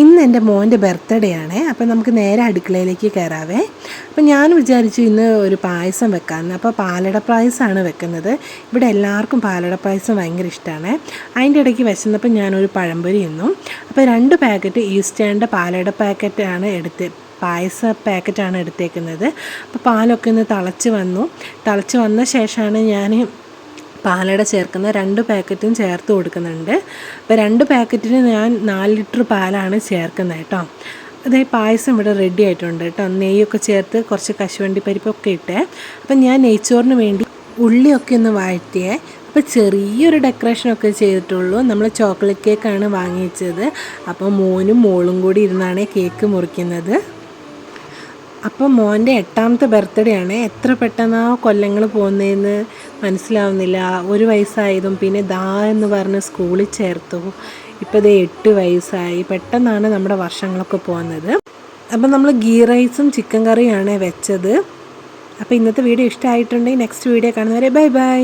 ഇന്ന് എൻ്റെ മോൻ്റെ ബർത്ത്ഡേ ആണ്. അപ്പോൾ നമുക്ക് നേരെ അടുക്കളയിലേക്ക് കയറാവേ. അപ്പോൾ ഞാൻ വിചാരിച്ചു ഇന്ന് ഒരു പായസം വെക്കാമെന്ന്. അപ്പോൾ പാലട പായസമാണ് വെക്കുന്നത്. ഇവിടെ എല്ലാവർക്കും പാലട പായസം ഭയങ്കര ഇഷ്ടമാണ്. അതിൻ്റെ ഇടയ്ക്ക് വിശന്നപ്പോൾ ഞാനൊരു പഴംപൊരി തിന്നു. അപ്പോൾ 2 പാക്കറ്റ് ഈസ്റ്റേണിൻ്റെ പാലട പാക്കറ്റാണ് പായസ പാക്കറ്റാണ് എടുത്തേക്കുന്നത്. അപ്പോൾ പാലൊക്കെ ഒന്ന് തിളച്ച് വന്ന ശേഷമാണ് ഞാൻ പാലട ചേർക്കുന്ന 2 പാക്കറ്റും ചേർത്ത് കൊടുക്കുന്നുണ്ട്. അപ്പോൾ 2 പാക്കറ്റിന് ഞാൻ 4 ലിറ്റർ പാലാണ് ചേർക്കുന്നത് കേട്ടോ. അതേ പായസം ഇവിടെ റെഡി ആയിട്ടുണ്ട് കേട്ടോ. നെയ്യൊക്കെ ചേർത്ത് കുറച്ച് കശുവണ്ടി പരിപ്പൊക്കെ ഇട്ടേ. അപ്പം ഞാൻ നെയ്ച്ചോറിന് വേണ്ടി ഉള്ളിയൊക്കെ ഒന്ന് വഴറ്റിയേ. അപ്പോൾ ചെറിയൊരു ഡെക്കറേഷനൊക്കെ ചെയ്തിട്ടുള്ളൂ. നമ്മൾ ചോക്ലേറ്റ് കേക്കാണ് വാങ്ങിച്ചത്. അപ്പോൾ മോനും മോളും കൂടി ഇരുന്നാണ് കേക്ക് മുറിക്കുന്നത്. അപ്പോൾ മോൻ്റെ 8ാമത്തെ ബർത്ത്ഡേ ആണ്. എത്ര പെട്ടെന്നാണ് കൊല്ലങ്ങൾ പോകുന്നതെന്ന് മനസ്സിലാവുന്നില്ല. 1 വയസ്സായതും പിന്നെ എന്ന് പറഞ്ഞ് സ്കൂളിൽ ചേർത്തു. ഇപ്പോൾ ഇത് 8 വയസ്സായി. പെട്ടെന്നാണ് നമ്മുടെ വർഷങ്ങളൊക്കെ പോകുന്നത്. അപ്പോൾ നമ്മൾ ഗീ റൈസും ചിക്കൻ കറിയാണ് വെച്ചത്. അപ്പോൾ ഇന്നത്തെ വീഡിയോ ഇഷ്ടമായിട്ടുണ്ടെങ്കിൽ നെക്സ്റ്റ് വീഡിയോ കാണുന്നവരെ ബൈ ബൈ.